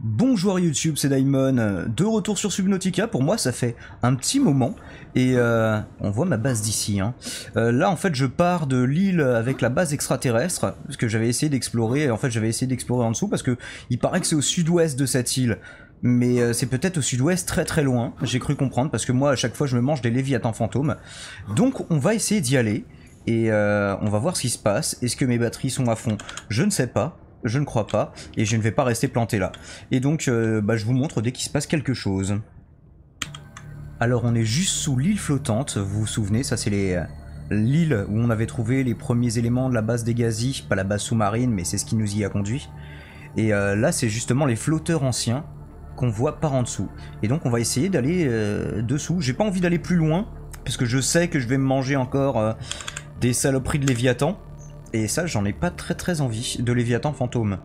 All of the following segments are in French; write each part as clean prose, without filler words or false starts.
Bonjour YouTube, c'est Daimon, de retour sur Subnautica. Pour moi ça fait un petit moment et on voit ma base d'ici. Hein. Là en fait je pars de l'île avec la base extraterrestre, parce que j'avais essayé d'explorer, en fait j'avais essayé d'explorer en dessous parce que il paraît que c'est au sud-ouest de cette île. Mais c'est peut-être au sud-ouest très très loin, j'ai cru comprendre, parce que moi à chaque fois je me mange des léviathans fantômes. Donc on va essayer d'y aller et on va voir ce qui se passe. Est-ce que mes batteries sont à fond? Je ne sais pas. Je ne crois pas, et je ne vais pas rester planté là. Et donc, je vous montre dès qu'il se passe quelque chose. Alors, on est juste sous l'île flottante, vous vous souvenez, ça c'est l'île où on avait trouvé les premiers éléments de la base des gazis, pas la base sous-marine, mais c'est ce qui nous y a conduit. Et là, c'est justement les flotteurs anciens qu'on voit par en dessous. Et donc, on va essayer d'aller dessous. J'ai pas envie d'aller plus loin, parce que je sais que je vais me manger encore des saloperies de Léviathan. Et ça, j'en ai pas très envie, de Léviathan fantôme.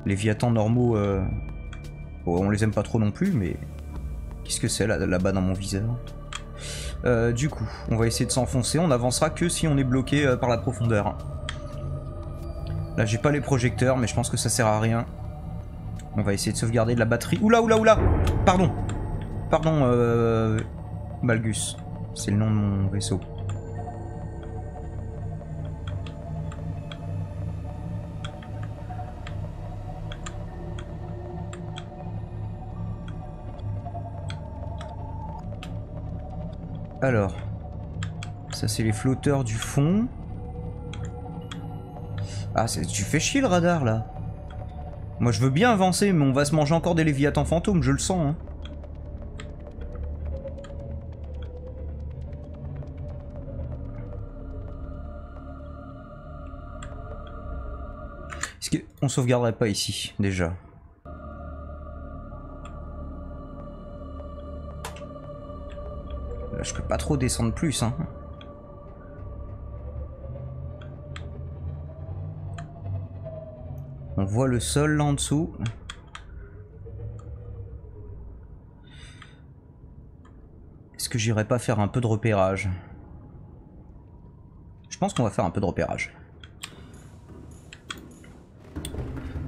Léviathans normaux, bon, on les aime pas trop non plus, mais... Qu'est-ce que c'est là-bas dans mon viseur? Du coup, on va essayer de s'enfoncer, on avancera que si on est bloqué par la profondeur. Là, j'ai pas les projecteurs, mais je pense que ça sert à rien. On va essayer de sauvegarder de la batterie. Oula, oula, oula! Pardon! Pardon, Malgus. C'est le nom de mon vaisseau. Alors, ça c'est les flotteurs du fond. Ah, tu fais chier le radar là. Moi je veux bien avancer, mais on va se manger encore des léviathans fantômes, je le sens. Hein. Est-ce qu'on sauvegarderait pas ici, déjà? Là, je peux pas trop descendre plus, hein. On voit le sol là en dessous. Est-ce que j'irai pas faire un peu de repérage? Je pense qu'on va faire un peu de repérage.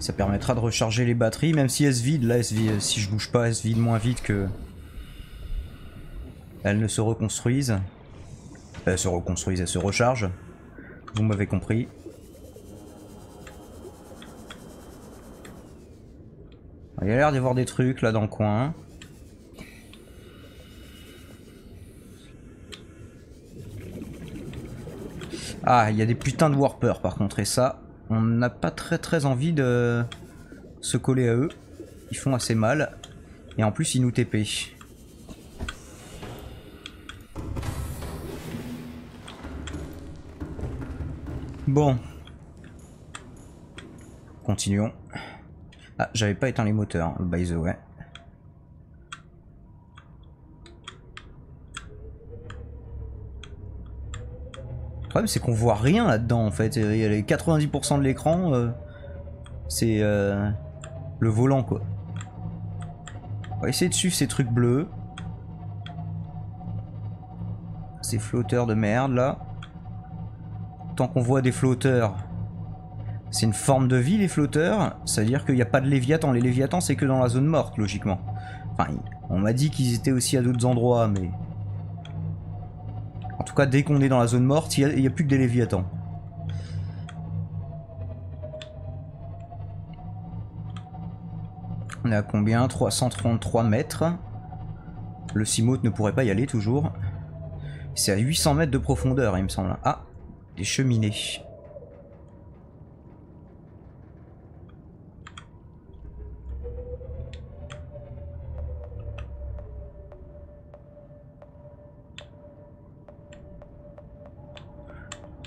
Ça permettra de recharger les batteries, même si elles se vident. Là, si je bouge pas, elles se vident moins vite que... Elles ne se reconstruisent. Elles se reconstruisent, elles se rechargent. Vous m'avez compris. Il y a l'air d'y avoir des trucs là dans le coin. Ah, il y a des putains de warpers par contre, et ça, on n'a pas très envie de se coller à eux. Ils font assez mal. Et en plus, ils nous TP. Bon. Continuons. Ah, j'avais pas éteint les moteurs, by the way. Le problème c'est qu'on voit rien là-dedans en fait. Il y a les 90% de l'écran, c'est le volant quoi. On va essayer de suivre ces trucs bleus. Ces flotteurs de merde là. Tant qu'on voit des flotteurs, c'est une forme de vie les flotteurs, c'est-à-dire qu'il n'y a pas de léviathans. Les léviathans c'est que dans la zone morte logiquement. Enfin, on m'a dit qu'ils étaient aussi à d'autres endroits, mais... En tout cas, dès qu'on est dans la zone morte, il n'y a plus que des léviathans. On est à combien? 333 mètres. Le Simote ne pourrait pas y aller toujours. C'est à 800 mètres de profondeur, il me semble. Ah, des cheminées.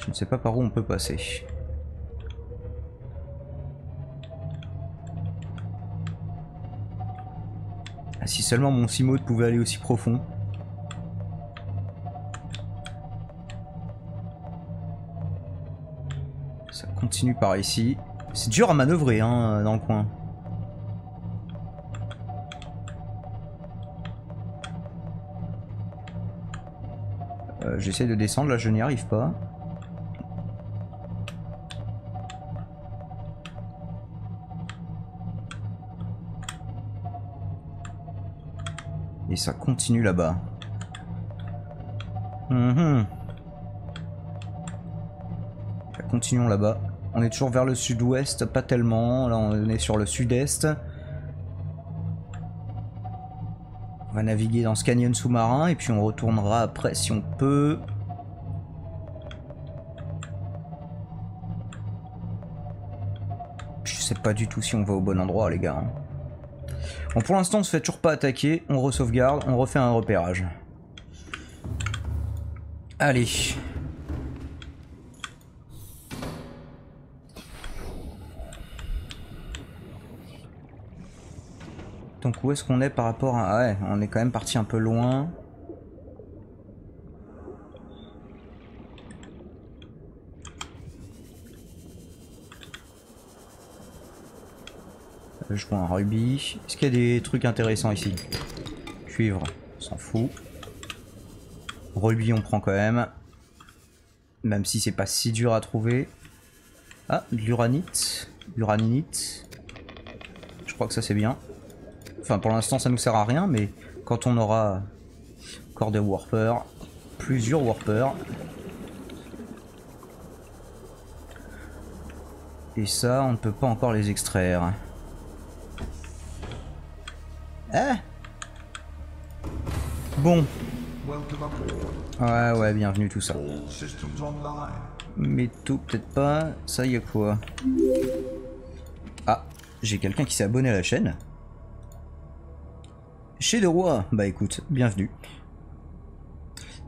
Je ne sais pas par où on peut passer. Ah, si seulement mon Simote pouvait aller aussi profond. Ça continue par ici. C'est dur à manœuvrer hein, dans le coin. J'essaie de descendre, là je n'y arrive pas. Et ça continue là-bas. Continuons là-bas. On est toujours vers le sud-ouest, pas tellement. Là, on est sur le sud-est. On va naviguer dans ce canyon sous-marin et puis on retournera après si on peut. Je sais pas du tout si on va au bon endroit, les gars. Bon, pour l'instant, on se fait toujours pas attaquer. On re-sauvegarde, on refait un repérage. Allez. Donc où est-ce qu'on est par rapport à... Ah ouais, on est quand même parti un peu loin. Je vois un rubis. Est-ce qu'il y a des trucs intéressants ici? Cuivre, on s'en fout. Rubis on prend quand même. Même si c'est pas si dur à trouver. Ah, de l'uranite. L'uraninite. Je crois que ça c'est bien. Enfin pour l'instant ça nous sert à rien, mais quand on aura encore des warpers, plusieurs warpers. Et ça on ne peut pas encore les extraire. Ah bon. Ouais, bienvenue tout ça. Métaux peut-être pas. Ça y a quoi? Ah, j'ai quelqu'un qui s'est abonné à la chaîne. Chez des rois. Bah écoute, bienvenue.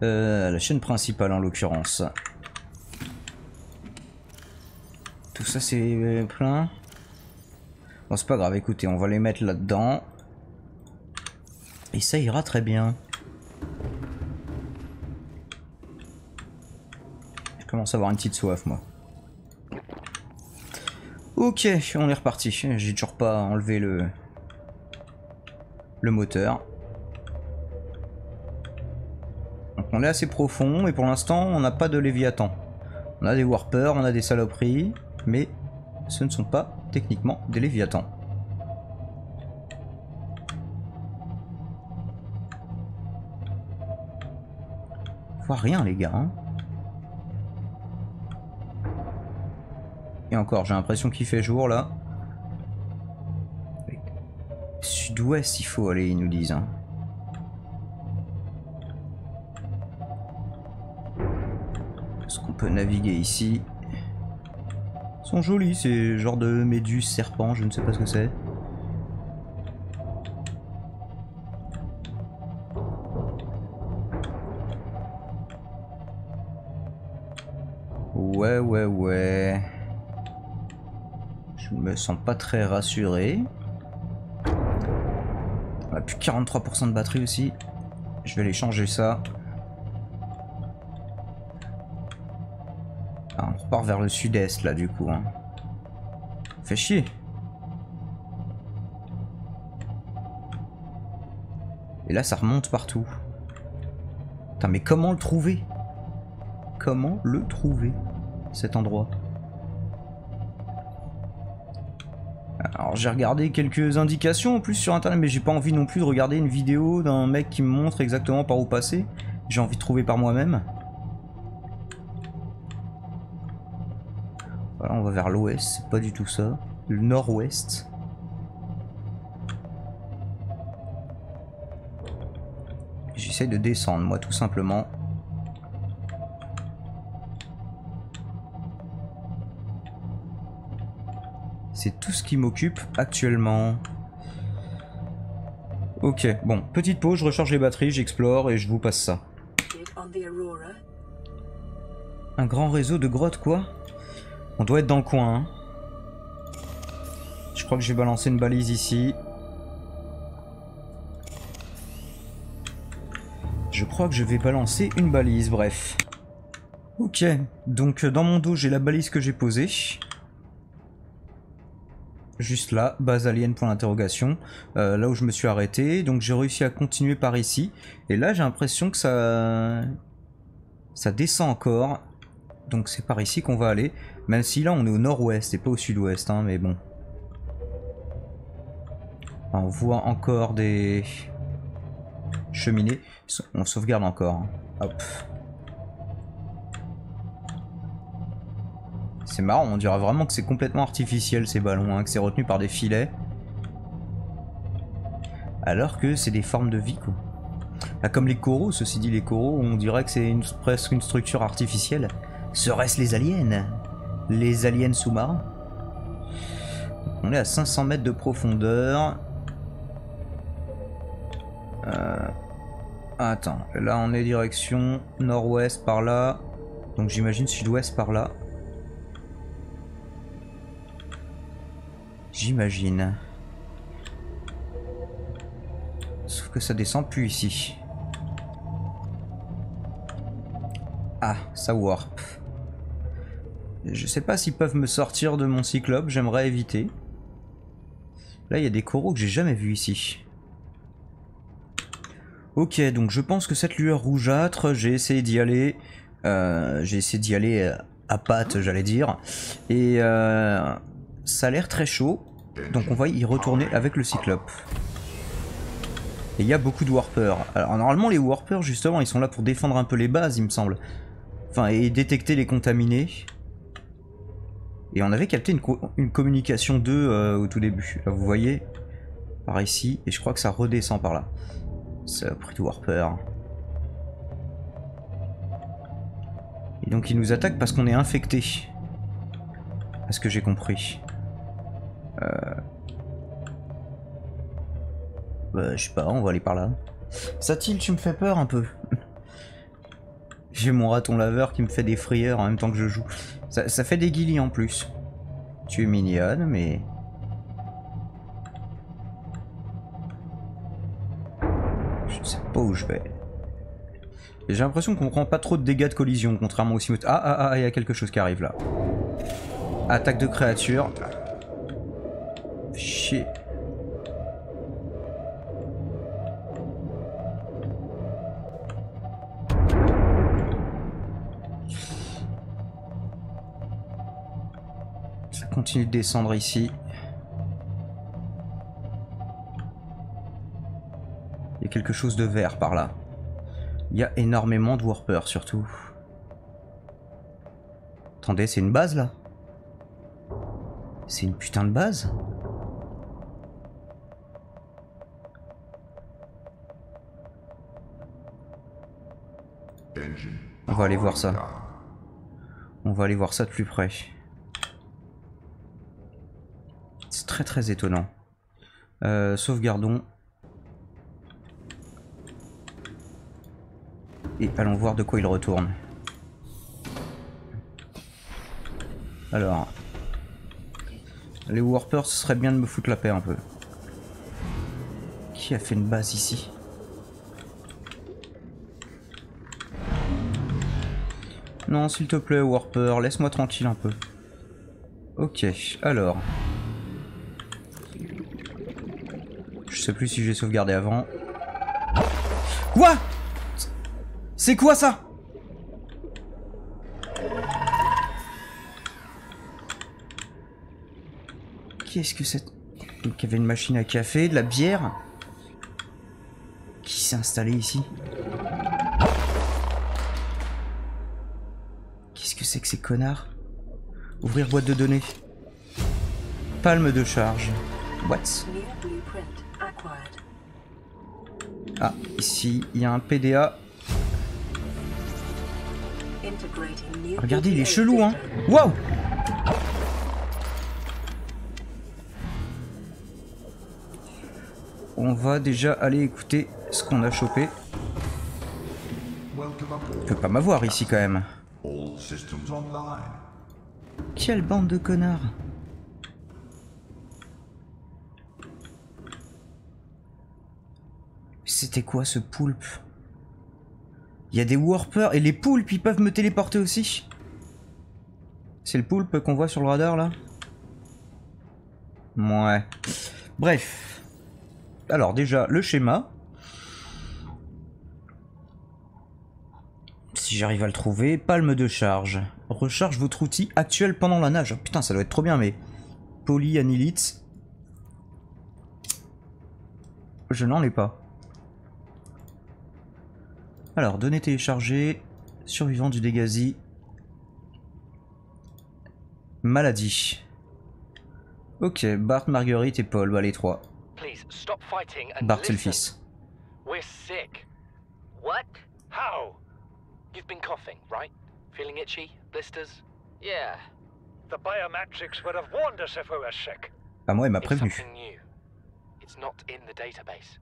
La chaîne principale en l'occurrence. Tout ça c'est plein. Bon c'est pas grave, écoutez, on va les mettre là-dedans. Et ça ira très bien. Je commence à avoir une petite soif moi. Ok, on est reparti. J'ai toujours pas enlevé le moteur. Donc on est assez profond et pour l'instant on n'a pas de Léviathan. On a des warpers, on a des saloperies, mais ce ne sont pas techniquement des Léviathans. Je vois rien les gars. Hein. Et encore, j'ai l'impression qu'il fait jour là. Sud-ouest il faut aller, ils nous disent. Hein. Est-ce qu'on peut naviguer ici? Ils sont jolis, ces genres de méduses, serpents, je ne sais pas ce que c'est. Ouais. Je me sens pas très rassuré. On a plus 43% de batterie aussi. Je vais aller changer ça. Ah, on repart vers le sud-est là du coup. Hein. Fait chier. Et là ça remonte partout. Putain mais comment le trouver? Comment le trouver cet endroit? Alors j'ai regardé quelques indications en plus sur internet, mais j'ai pas envie non plus de regarder une vidéo d'un mec qui me montre exactement par où passer. J'ai envie de trouver par moi-même. Voilà, on va vers l'ouest, c'est pas du tout ça. Le nord-ouest. J'essaye de descendre moi tout simplement. C'est tout ce qui m'occupe actuellement. Ok, bon, petite pause, je recharge les batteries, j'explore et je vous passe ça. Un grand réseau de grottes, quoi? On doit être dans le coin, hein. Je crois que j'ai balancé une balise ici. Je crois que je vais balancer une balise, bref. Ok, donc dans mon dos j'ai la balise que j'ai posée. Juste là, base alien pour l'interrogation, là où je me suis arrêté, donc j'ai réussi à continuer par ici, et là j'ai l'impression que ça descend encore, donc c'est par ici qu'on va aller, même si là on est au nord-ouest et pas au sud-ouest, hein, mais bon. On voit encore des cheminée. On sauvegarde encore. Hein. Hop. C'est marrant, on dirait vraiment que c'est complètement artificiel ces ballons, hein, que c'est retenu par des filets. Alors que c'est des formes de vie, quoi. Ah, comme les coraux, ceci dit, les coraux, on dirait que c'est presque une structure artificielle. Serait-ce les aliens? Les aliens sous-marins? On est à 500 mètres de profondeur. Attends, là on est direction nord-ouest par là. Donc j'imagine sud-ouest par là. J'imagine. Sauf que ça descend plus ici. Ah, ça warp. Je sais pas s'ils peuvent me sortir de mon cyclope, j'aimerais éviter. Là il y a des coraux que j'ai jamais vus ici. Ok, donc je pense que cette lueur rougeâtre, j'ai essayé d'y aller. À pattes, j'allais dire. Et ça a l'air très chaud. Donc on va y retourner avec le cyclope. Et il y a beaucoup de warpers. Alors normalement les warpers justement ils sont là pour défendre un peu les bases il me semble. Enfin et détecter les contaminés. Et on avait capté une communication d'eux au tout début. Là vous voyez. Par ici. Et je crois que ça redescend par là. Ça a pris de warper. Et donc ils nous attaquent parce qu'on est infecté. À ce que j'ai compris. Bah, je sais pas, on va aller par là. Satil, tu me fais peur un peu. J'ai mon raton laveur qui me fait des frayeurs en même temps que je joue. Ça fait des guilis en plus. Tu es mignonne, mais... Je sais pas où je vais. J'ai l'impression qu'on prend pas trop de dégâts de collision, contrairement au Simote. Ah, il y a quelque chose qui arrive là. Attaque de créature. Chier. Ça continue de descendre ici. Il y a quelque chose de vert par là. Il y a énormément de warpers surtout. Attendez, c'est une base là? C'est une putain de base? On va aller voir ça. On va aller voir ça de plus près. C'est très très étonnant. Sauvegardons. Et allons voir de quoi il retourne. Alors. Les warpers, ce serait bien de me foutre la paix un peu. Qui a fait une base ici? Non, s'il te plaît, warper, laisse-moi tranquille un peu. Ok, alors. Je sais plus si j'ai sauvegardé avant. Quoi? C'est quoi ça? Qu'est-ce que c'est? Donc il y avait une machine à café, de la bière. Qui s'est installé ici? Qu'est-ce que c'est que ces connards? Ouvrir boîte de données. Palme de charge. What? Ah, ici, il y a un PDA. Regardez, il est chelou, hein. Waouh! On va déjà aller écouter ce qu'on a chopé. Il peut pas m'avoir ici quand même. Quelle bande de connards! C'était quoi ce poulpe? Il y a des warpers et les poulpes ils peuvent me téléporter aussi. C'est le poulpe qu'on voit sur le radar là? Ouais. Bref. Alors déjà le schéma. Si j'arrive à le trouver. Palme de charge. Recharge votre outil actuel pendant la nage. Oh, putain ça doit être trop bien mais... Polyannulite. Je n'en ai pas. Alors, données téléchargées. Survivant du Dégasi. Maladie. Ok, Bart, Marguerite et Paul, bah les trois. Bart c'est le fils. We're sick. What? How? You've been coughing, right? Feeling itchy? Blisters? Yeah. The biometrics would have warned us if we were sick. Ah moi, il m'a prévenu. It's something new. It's not in the database.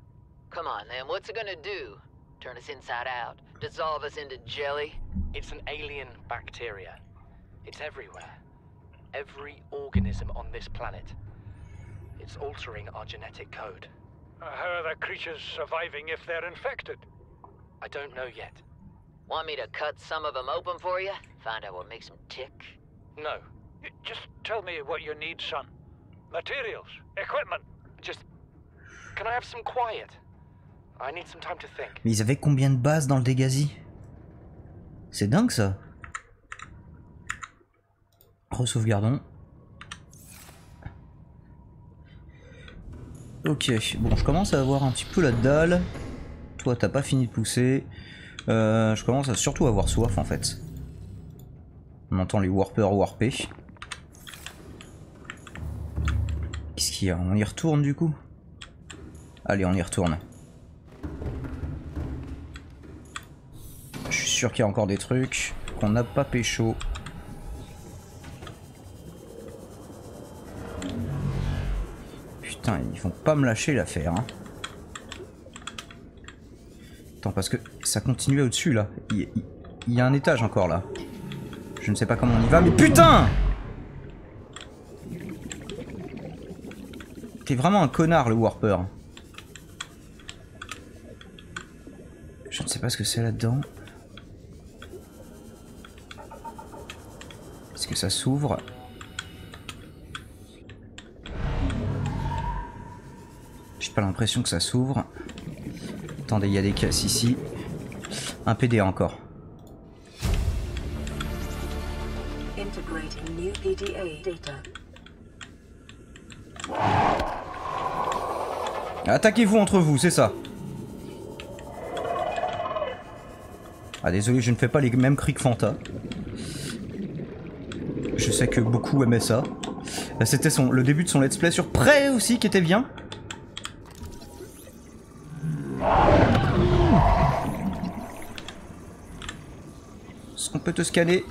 Come on, then. What's it gonna do? Turn us inside out? Dissolve us into jelly? It's an alien bacteria. It's everywhere. Every organism on this planet. It's altering our genetic code. How are the creatures surviving if they're infected? I don't know yet. Want me to cut some of them open for you? Find out what makes them tick? No. Just tell me what you need, son. Materials, equipment. Just... Can I have some quiet? I need some time to think. Mais ils avaient combien de bases dans le Dégasi? C'est dingue ça. Re-sauvegardons. Ok, bon je commence à avoir un petit peu la dalle. Toi t'as pas fini de pousser. Je commence à surtout avoir soif en fait. On entend les warpers warper. Qu'est-ce qu'il y a? On y retourne du coup? Allez, on y retourne. Je suis sûr qu'il y a encore des trucs qu'on n'a pas pécho. Putain, ils vont pas me lâcher l'affaire. Hein. Attends, parce que ça continuait au-dessus là. Il y a un étage encore là. Je ne sais pas comment on y va, mais putain! T'es vraiment un connard le Warper. Je ne sais pas ce que c'est là-dedans. Est-ce que ça s'ouvre? J'ai pas l'impression que ça s'ouvre. Attendez, il y a des caisses ici. Un PDA encore. Integrating new PDA data. Attaquez-vous entre vous, c'est ça. Ah désolé, je ne fais pas les mêmes cris que Fanta. Je sais que beaucoup aimaient ça. C'était le début de son let's play sur Prey aussi qui était bien. Est-ce qu'on peut te scanner?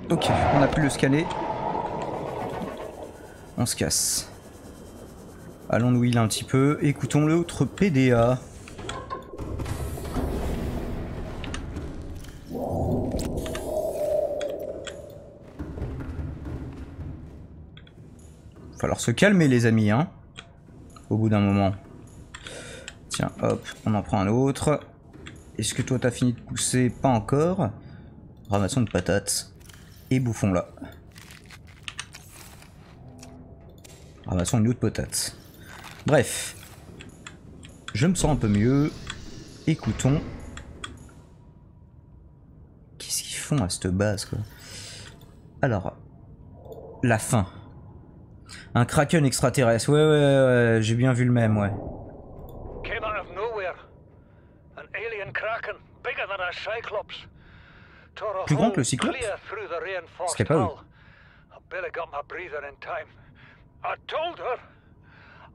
Ok, on a pu le scanner. On se casse. Allons-nous heal un petit peu. Écoutons l'autre PDA. Falloir se calmer les amis, hein. Au bout d'un moment. Tiens, hop, on en prend un autre. Est-ce que toi t'as fini de pousser? Pas encore. Ramassons de patates. Et bouffons-la. Ramassons une autre patate. Bref. Je me sens un peu mieux. Écoutons. Qu'est-ce qu'ils font à cette base, quoi? Alors. La fin. Un kraken extraterrestre. Ouais, j'ai bien vu le même, ouais. Came out of nowhere. An alien kraken, bigger than a cyclops. Tore a Plus grand que le hole cyclope? clear through the reinforced C'était pas eux. hull. I barely got my breather in time. I told her.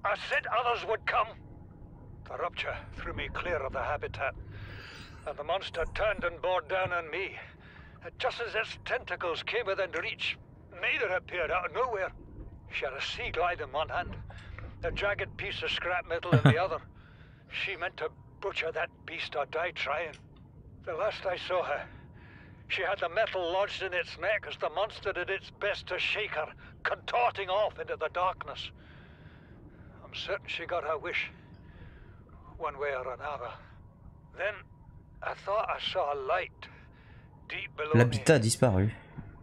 I said others would come. The rupture threw me clear of the habitat, and the monster turned and bore down on me. Just as its tentacles came within reach, neither appeared out of nowhere. She had a sea glide in one hand, a jagged piece of scrap metal in the other. She meant to butcher that beast or die trying. The last I saw her, she had the metal lodged in its neck as the monster did its best to shake her, contorting off into the darkness. I'm certain she got her wish, one way or another. Then, I thought I saw a light deep below me. L'habitat a disparu.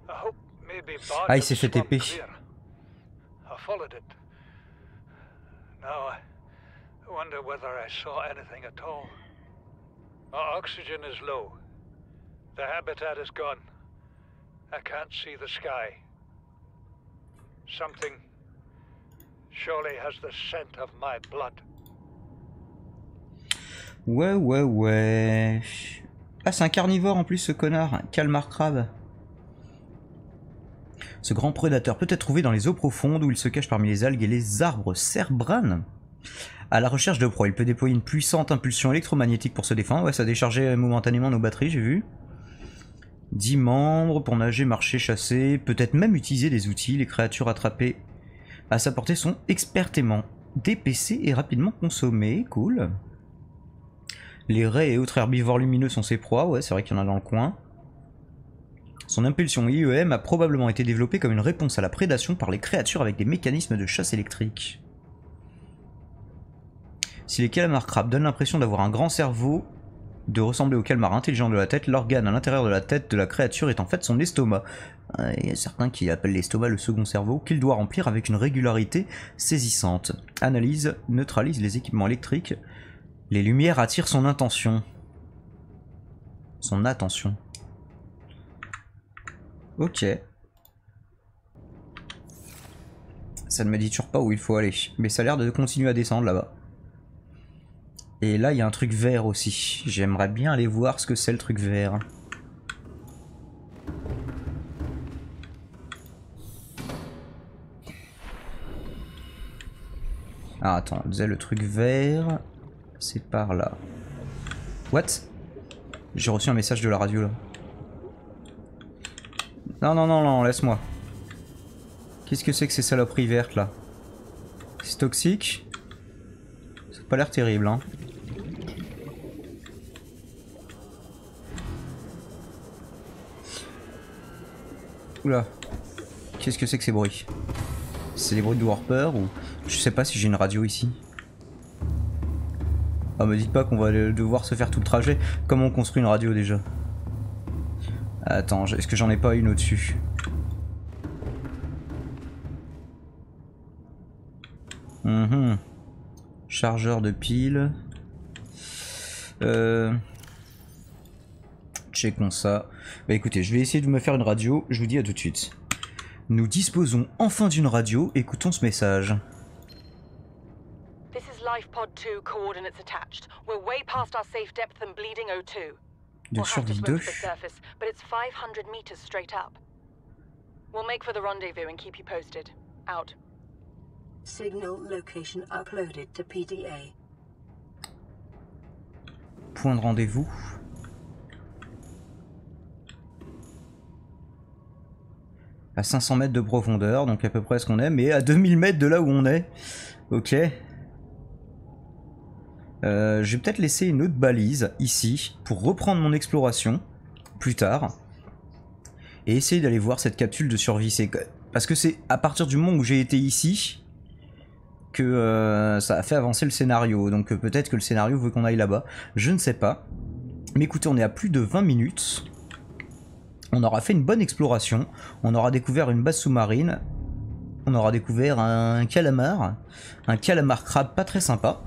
I hope maybe Bard Ah, il had s'est fait swum TP. clear. I followed it. Now I wonder whether I saw anything at all. Our oxygen is low. The habitat is gone. I can't see the sky. Something surely has the scent of my blood. Ouais. Ah, c'est un carnivore en plus, ce connard. Un calmar crabe. Ce grand prédateur peut être trouvé dans les eaux profondes où il se cache parmi les algues et les arbres Cerbran. À la recherche de proie, il peut déployer une puissante impulsion électromagnétique pour se défendre. Ouais, ça déchargeait momentanément nos batteries, j'ai vu. 10 membres pour nager, marcher, chasser. Peut-être même utiliser des outils. Les créatures attrapées à sa portée sont expertement dépécées et rapidement consommées. Cool. Les raies et autres herbivores lumineux sont ses proies. Ouais, c'est vrai qu'il y en a dans le coin. Son impulsion IEM a probablement été développée comme une réponse à la prédation par les créatures avec des mécanismes de chasse électrique. Si les calmars crabes donnent l'impression d'avoir un grand cerveau, de ressembler au calmar intelligent de la tête, l'organe à l'intérieur de la tête de la créature est en fait son estomac. Il y a certains qui appellent l'estomac le second cerveau, qu'il doit remplir avec une régularité saisissante. Analyse, neutralise les équipements électriques. Les lumières attirent son intention. Son attention. Ok. Ça ne me dit toujours pas où il faut aller. Mais ça a l'air de continuer à descendre là-bas. Et là, il y a un truc vert aussi. J'aimerais bien aller voir ce que c'est le truc vert. Ah, attends, on disait le truc vert. C'est par là. What? J'ai reçu un message de la radio là. Non, laisse-moi. Qu'est-ce que c'est que ces saloperies vertes là? C'est toxique? Ça n'a pas l'air terrible, hein. Oula. Qu'est-ce que c'est que ces bruits? C'est des bruits de Warper ou... Je sais pas si j'ai une radio ici. Ah, me dites pas qu'on va devoir se faire tout le trajet. Comment on construit une radio déjà? Attends, est-ce que j'en ai pas une au-dessus? Chargeur de piles. Checkons ça. Bah écoutez, je vais essayer de me faire une radio. Je vous dis à tout de suite. Nous disposons enfin d'une radio. Écoutons ce message. This is LifePod 2 coordinates attached. We're way past our safe depth and bleeding O2. De survie 2. But it's 500 meters straight up. We'll make for the rendezvous and keep you posted. Out. Signal location uploaded to PDA. Point de rendez-vous. À 500 mètres de profondeur, donc à peu près ce qu'on est, mais à 2000 mètres de là où on est. Ok. Je vais peut-être laisser une autre balise ici pour reprendre mon exploration plus tard et essayer d'aller voir cette capsule de survie. Parce que c'est à partir du moment où j'ai été ici que ça a fait avancer le scénario. Donc peut-être que le scénario veut qu'on aille là-bas. Je ne sais pas. Mais écoutez, on est à plus de 20 minutes. On aura fait une bonne exploration. On aura découvert une base sous-marine. On aura découvert un calamar crabe pas très sympa.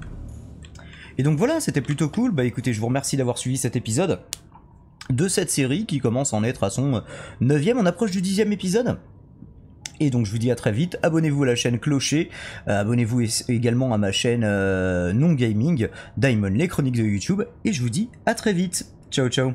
Et donc voilà, c'était plutôt cool. Bah écoutez, je vous remercie d'avoir suivi cet épisode de cette série qui commence à en être à son 9e. On approche du 10e épisode. Et donc je vous dis à très vite. Abonnez-vous à la chaîne Clocher. Abonnez-vous également à ma chaîne Non Gaming, Daimon, les chroniques de YouTube. Et je vous dis à très vite. Ciao ciao.